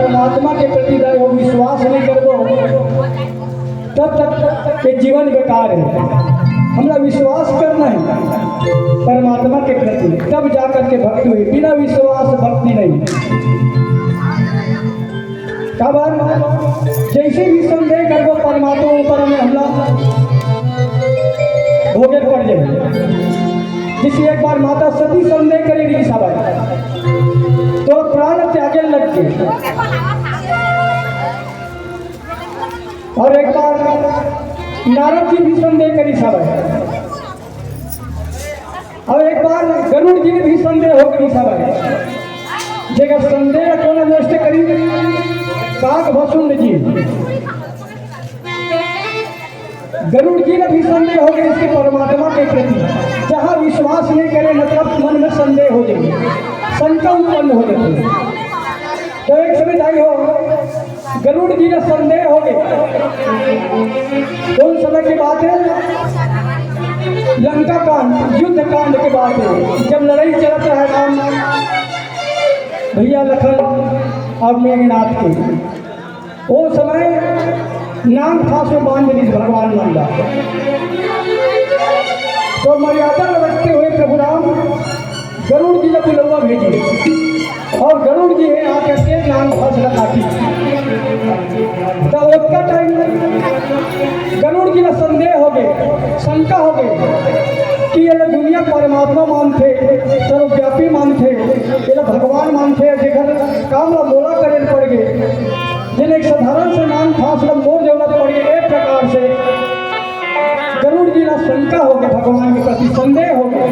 परमात्मा के प्रति हो विश्वास नहीं करबो तब तक के जीवन बेकार है। हमरा विश्वास करना है परमात्मा के प्रति, तब जाकर के भक्ति हुई। बिना विश्वास भक्ति नहीं। काबर जैसे भी संदेह करबो परमात्मा ऊपर में हमला भोगे पड़ जाए। जिसे एक बार माता सती संदेह करेगी सब तो प्राण त्यागे लग गए। और एक बार नारद जी भी संदेह करी सब, और एक बार गरुड़ जी भी संदेह हो गई सब। जगह संदेह कौन नष्ट करी? काग भसुंड जी, गरुड़ जी ने भी संदेह हो गए इसके परमात्मा के प्रति। जहाँ विश्वास नहीं करे मतलब मन में संदेह हो जाए, शंका उत्पन्न हो जाती है। तो एक समय आई हो गरुड़ जी ने संदेह हो गए। उन समय की बात है, लंका कांड युद्ध कांड की बात है, जब लड़ाई चलता है राम भैया लखन और मेघनाथ की। वो समय नाम फांस में बांध दी भगवान मांगा। तो मर्यादा रखते हुए प्रभु राम गरुड़ जी ने बुलवा भेजी और गरुड़ जी है आकर के नाम फांस रखा। तब उसका टाइम गरुड़ जी ने संदेह हो गए, शंका हो गई कि ये दुनिया परमात्मा मानते, सर्वव्यापी मानते, ये भगवान मानते, जेकर काम बोला करे पड़ गए, जिन्हें एक साधारण से नाम फांस मोर जरूरत पड़ी। एक प्रकार से गरुड़ जी ना शंका हो गई, भगवान के प्रति संदेह हो गया।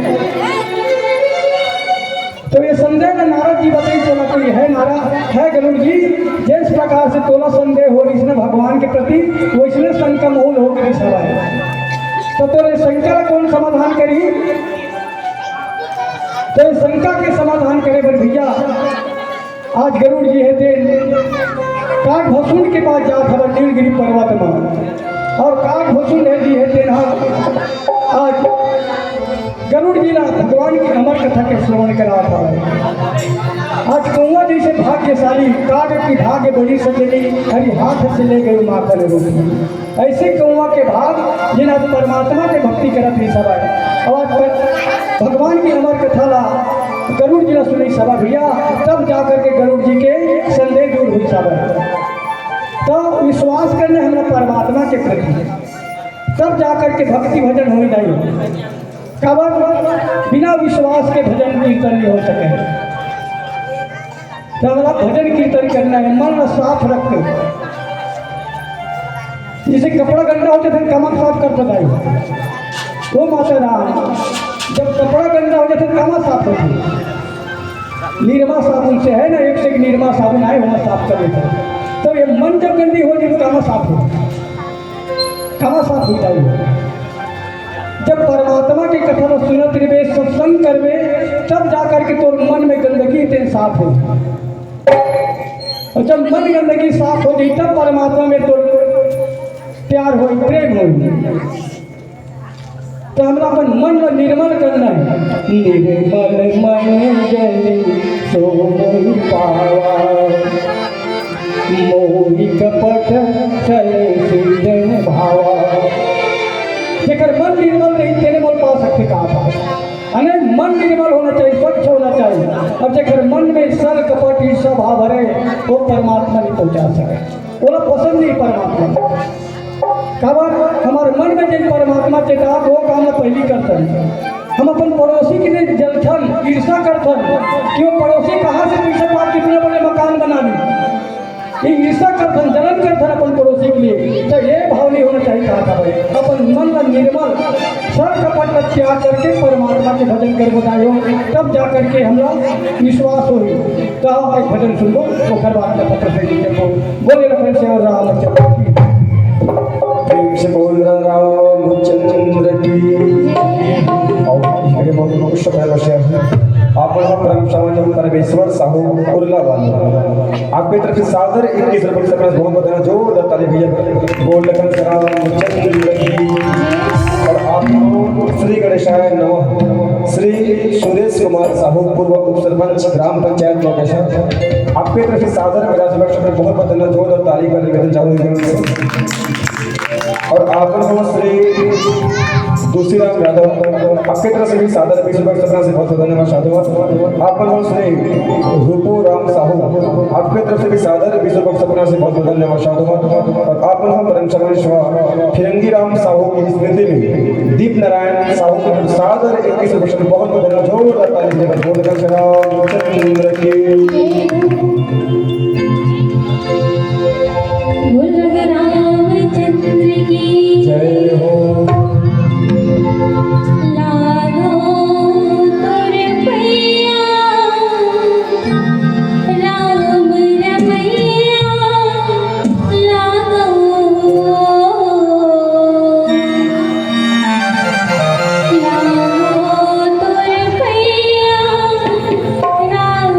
तो ये संदेह में नारद जी बताई चला कोई है नारद है गरुड़ जी, जिस प्रकार से तोला संदेह हो रही इसने भगवान के प्रति, वो इसने शंका मूल हो गई सवाल। तो तेरे शंका कौन समाधान करी? तो शंका के समाधान करे बर भैया आज गरुड़ जी है तेन काग भसुंड के पास जा था नीलगिरी पर्वत में, और काग भसुंड है जी है तेन आज गरुड़ जी ना भगवान की अमर कथा के श्रवण करा था। आज कौआ जैसे भाग्यशाली काग की भाग्य बड़ी सजनी हरी हाथ से ले गई माँ कर रोटी। ऐसे कौआ के भाग जिन्हें आज परमात्मा के भक्ति करत नहीं सवाए। और आज भगवान की अमर कथा ला गरुड़ जी ने सुनी सभा भैया, तब जाकर के गरुड़ जी के संदेह दूर हुई सभा। तो विश्वास करने हमें परमात्मा के प्रति, तब जाकर के भक्ति भजन हो नहीं। काबर बिना विश्वास के भजन कीर्तन नहीं हो सके। तो हमारा भजन कीर्तन करना है, मन साफ रखते। जैसे कपड़ा गंदा होता था कमर साफ कर बताई वो माता राम, जब कपड़ा गंदा हो जाता कहाँ साफ होती? निरमा साबुन से है ना, एक से एक निरमा साबुन आए वहाँ साफ कर देता है। तो ये मन जब गंदी हो जाए कहाँ साफ हो, कहाँ साफ होता है? जब परमात्मा की कथा में सुनत रहे, सत्संग करवे, तब जाकर के तो मन में गंदगी तेन साफ हो। और जब मन गंदगी साफ हो गई तब परमात्मा में तो प्यार हो, प्रेम हो। तो हमरा अपन मन में निर्मल करना है। निर्मल मन जल सोई पावा, मोहि कपट चले सिद्धन भावा। जेकर मन निर्मल नहीं तेरे मोल पा सकते कहाँ पा? अने मन निर्मल होना चाहिए, स्वच्छ होना चाहिए। और जेकर मन में सर कपट ईर्षा भाव भरे वो परमात्मा नहीं पहुँचा सके, वो पसंद नहीं परमात्मा। काबर हमारे मन में जिन परमात्मा चेता वो काम पहली करते हैं। हम अपन पड़ोसी के लिए जलथन ईर्षा करथन कि वो पड़ोसी कहाँ से पीछे पाप कितने बड़े मकान बना ली, ये ईर्षा करथन जलन करथन अपन पड़ोसी के लिए। तो ये भाव नहीं होना चाहिए कहा था भाई। अपन मन का निर्मल सर कपट का त्याग करके परमात्मा के भजन कर बताओ, तब जा करके हम लोग विश्वास हो। तो एक भजन सुन लो तो घर बात का पत्र से बोले रखने से और रामचंद्र से बोल रामचंद्र की आपण परम सामान्य परमेश्वर साहू उर्लावान आपके तरफ से सादर 21 रुपये से बहुत बताना जो दत्ताली भैया बोल लखन रामचंद्र की। और आप श्री गणेशाय नमः श्री सुरेश कुमार साहू पूर्व उप सरपंच ग्राम पंचायत लोकेशन आपके तरफ से सादर राजभक्त में बहुत बहुत धन्यवाद और तारीफ का निवेदन चाहूंगा और आप श्री दूसरीराम यादव आपके तरफ से भी सादर विश्वभक्त सपना से बहुत बहुत धन्यवाद साधुवाद आप श्री रूपू राम साहू आपके तरफ से भी सादर विश्वभक्त सपना से बहुत बहुत धन्यवाद साधुवाद और आप परम सर्वेश्वर फिरंगी राम साहू की स्मृति में दीप नारायण साहू के तरफ सादर 21 वर्ष में बहुत बहुत धन्यवाद जोरदार ताली देकर बोलकर चंद्र की रामचंद्र की जय हो। राम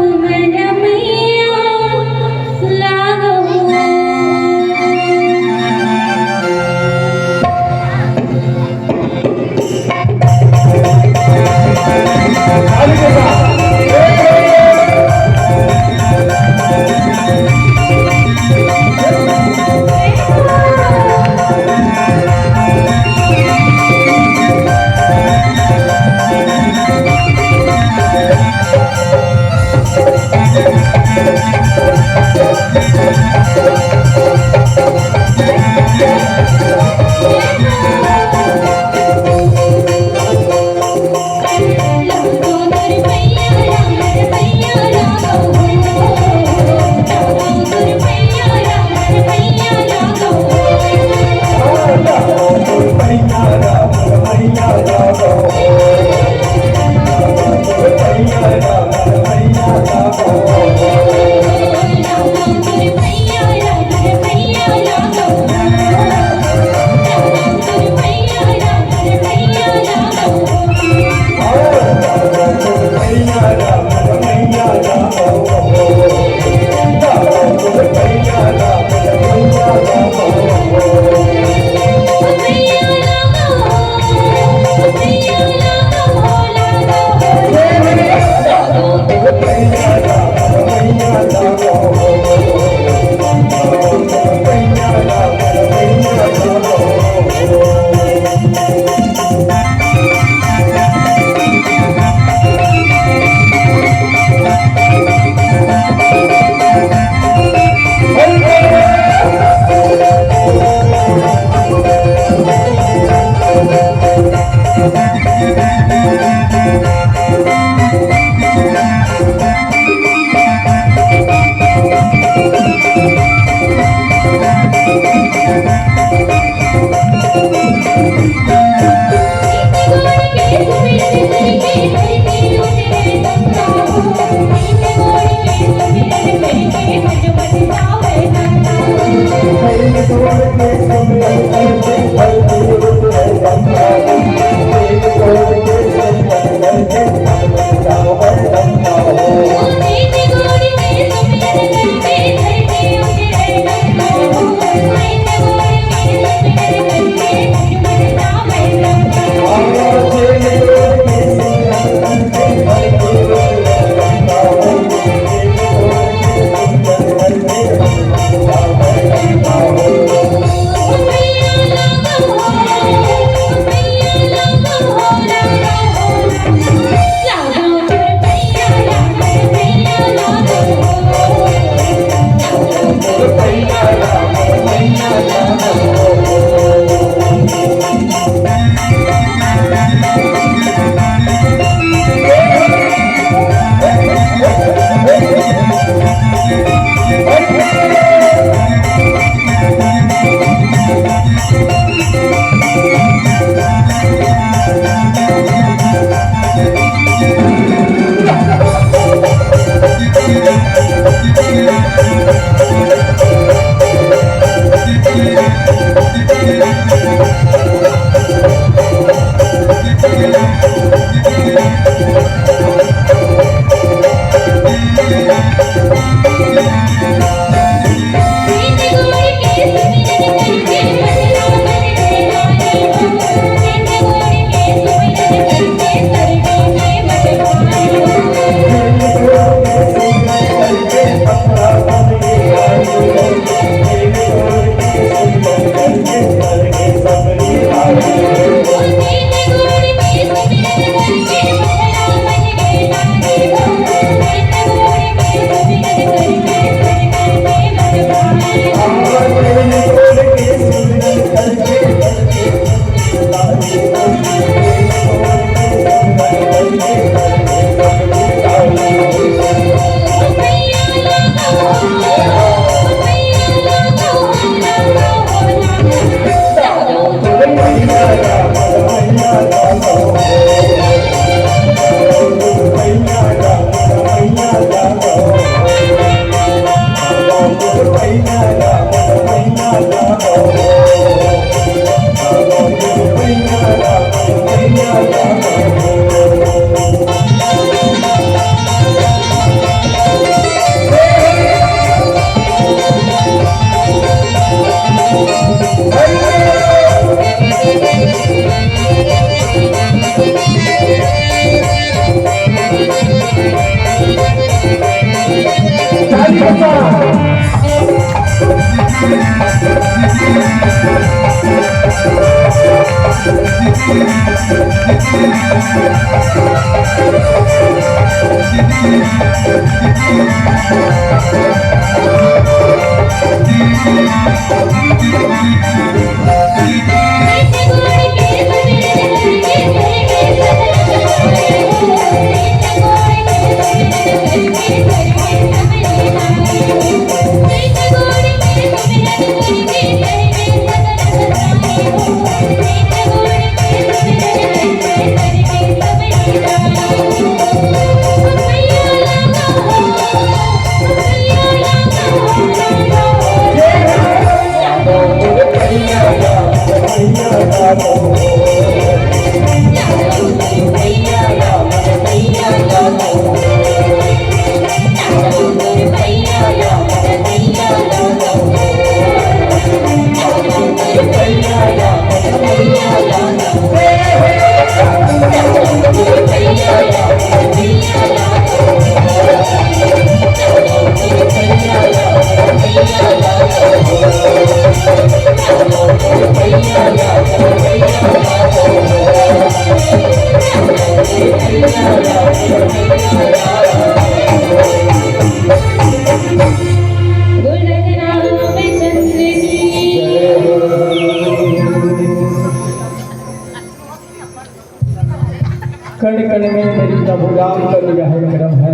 कण कण में मेरी प्रभु राम का निगाह करम है।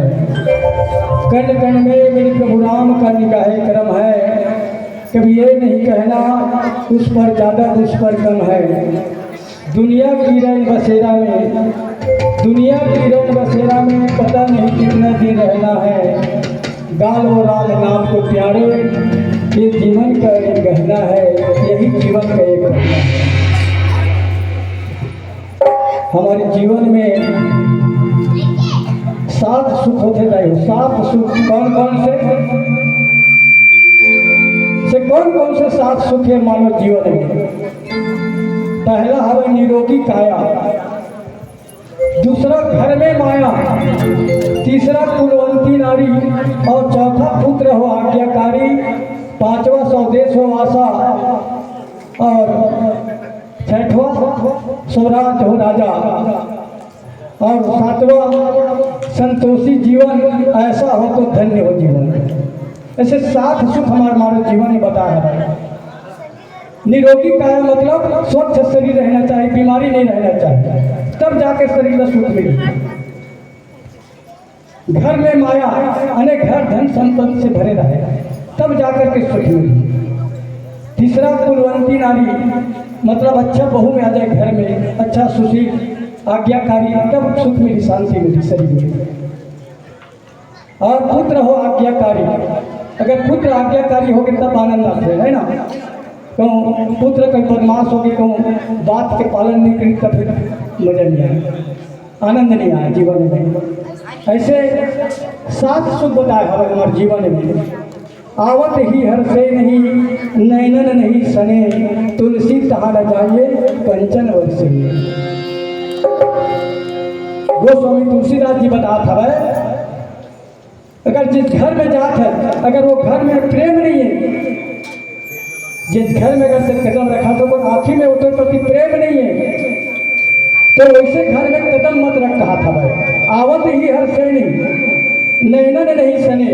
कण कण में मेरी प्रभु राम का निगाह करम है। कभी ये नहीं कहना उस पर ज़्यादा उस पर कम है। दुनिया की रंग बसेरा में, दुनिया की रंग बसेरा में पता नहीं कितना दिन रहना है। गालो राम नाम को प्यारे, ये जीवन का एक गहना है, यही जीवन का एक गहना है। हमारे जीवन में 7 सुख होते रहे। 7 सुख कौन कौन से 7 सुख है मानव जीवन में? पहला है निरोगी काया, दूसरा घर में माया, तीसरा कुलवंती नारी, और चौथा पुत्र हो आज्ञाकारी, पांचवा स्वदेश हो आशा, और छठवां स्वराज हो राजा, और सातवां संतोषी जीवन, ऐसा हो तो धन्य हो जीवन। ऐसे 7 सुख हमारे मानव जीवन में बताया है। निरोगी काया मतलब स्वच्छ शरीर रहना चाहिए, बीमारी नहीं रहना चाहिए, तब जाकर शरीर का सुख मिले। घर में माया, अनेक घर धन संपत्ति से भरे रहे, तब जाकर के सुख मिले। तीसरा कुलवंती नारी मतलब अच्छा बहू में आ जाए घर में, अच्छा सुशील आज्ञाकारी, तब सुख मिली, शांति मिली शरीर में। और पुत्र हो आज्ञाकारी, अगर पुत्र आज्ञाकारी हो गए तब आनंद आते है ना। कहूँ पुत्र का बदमाश हो गए, कहूँ बात के पालन नहीं करी तब मजा नहीं आया, आनंद नहीं आया जीवन में। ऐसे 7 सुख बताए हमारे जीवन में। आवत ही हर से नहीं, नैनन नहीं सने, तुलसी तहा न जाइए कंचन वर्षे। गोस्वामी तुलसीदास जी बताता था भाई, अगर जिस घर में जात है, अगर वो घर में प्रेम नहीं है, जिस घर में अगर कदम रखा तो वो आँखी में उठे प्रति प्रेम नहीं है, तो वैसे घर में कदम मत रख, कहा था भाई। आवत ही हर से नहीं, नैनन नहीं सने,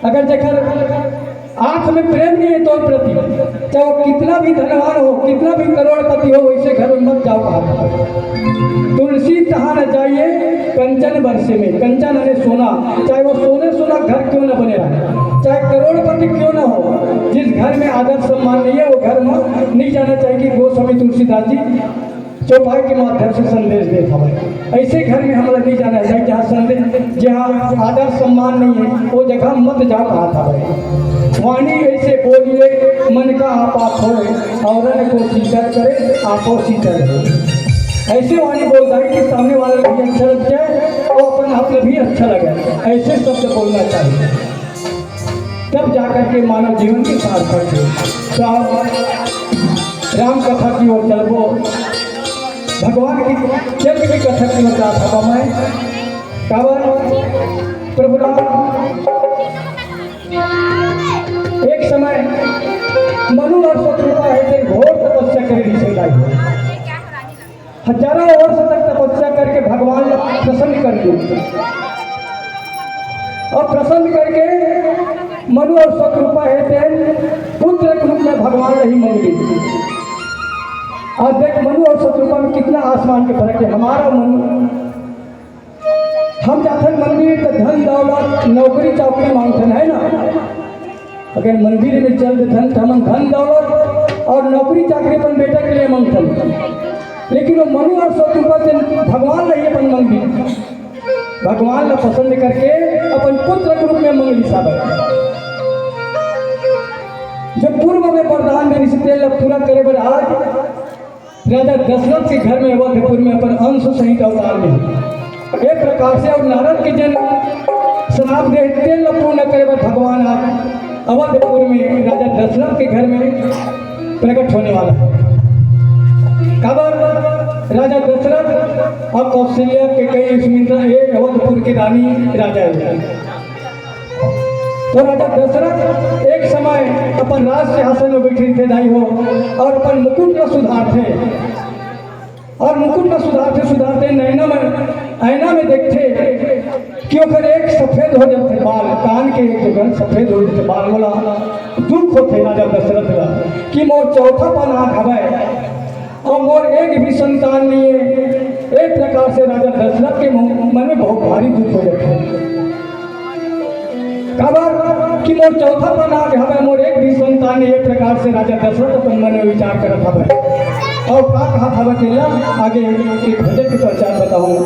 अगर जगह आँख में प्रेम नहीं है तो प्रति, चाहे वो कितना भी धनवान हो, कितना भी करोड़पति हो, वैसे घर में मत जाओ, कहा था। तुलसी तहा न जाइए कंचन वर्षे में, कंचन है सोना, चाहे वो सोने सोना घर क्यों न बने रहे, चाहे करोड़पति क्यों न हो, जिस घर में आदर सम्मान नहीं है वो घर में नहीं जाना चाहिए। कि गोस्वामी तुलसीदास जी चौपाई के माध्यम से संदेश देता है, ऐसे घर में हमारा नहीं जाना चाहिए जहाँ संदेश, जहाँ आदर सम्मान नहीं है, वो जगह मत जाओ, कहा था भाई। वाणी ऐसे बोलिए मन का आपा खोए, और को शीतल करे आपो शीतल हो। ऐसे वाणी बोलता है कि सामने वाला भी अच्छा लग जाए और अपने आप में भी अच्छा लगे, ऐसे शब्द बोलना चाहिए, तब जाकर के मानव जीवन के सार्थक है। तो राम कथा की ओर चलबो, भगवान की चल की कथा की ओर जाता था मैं। काबर प्रभु राम एक समय मनु और शत्रुपा है घोर तपस्या करे ऋषि हजारों वर्ष तक तपस्या करके भगवान ने प्रसन्न कर दिया और प्रसन्न करके मनु और शत्रुपा है पुत्र के रूप में भगवान नहीं मंगी। आज देख मनु और शत्रुपा में कितना आसमान के फर्क है। हमारा मनु हम जाते मंदिर तो धन दौलत नौकरी चाकरी मांगते है ना। अगर मंदिर में चल धन तो हम धन दौलत और नौकरी चाकरी अपन बेटा के लिए मांगते, लेकिन वो मनु और शत्रुपा से भगवान नहीं अपन मंगी। भगवान ने पसंद करके अपन पुत्र के रूप में मंगली सब जो पूर्व में वरदान में तेल पूरा करे बर आज राजा दशरथ के घर में अवधपुर में अपन अंश सहित अवतार में एक प्रकार से और नारद के जन शराब दे तेल पूर्ण करे बर भगवान आज अवधपुर में राजा दशरथ के घर में प्रकट होने वाला है। खबर राजा दशरथ और कौशल्या के कई सुमित्रा एक अवधपुर की रानी राजा है। तो राजा दशरथ एक समय अपन राज सिंहासन में बैठे थे दाई हो और अपन मुकुट का सुधार थे और मुकुट का सुधारते ऐना में देखते कि ओकर एक सफेद हो जाते बाल कान के एक जगह सफेद हो जाते बाल बोला दुख होते राजा दशरथ का कि मोर चौथा पन आँख हवे और मोर एक भी संतान नहीं है। एक प्रकार से राजा दशरथ के मन में बहुत भारी दुख हो जाते खबर कि मोर चौथा पन आँख हवे मोर एक भी संतान नहीं। एक प्रकार से राजा दशरथ अपन मन में विचार करत हवे और का कहा था केला आगे एक भजन की प्रचार बताऊंगा।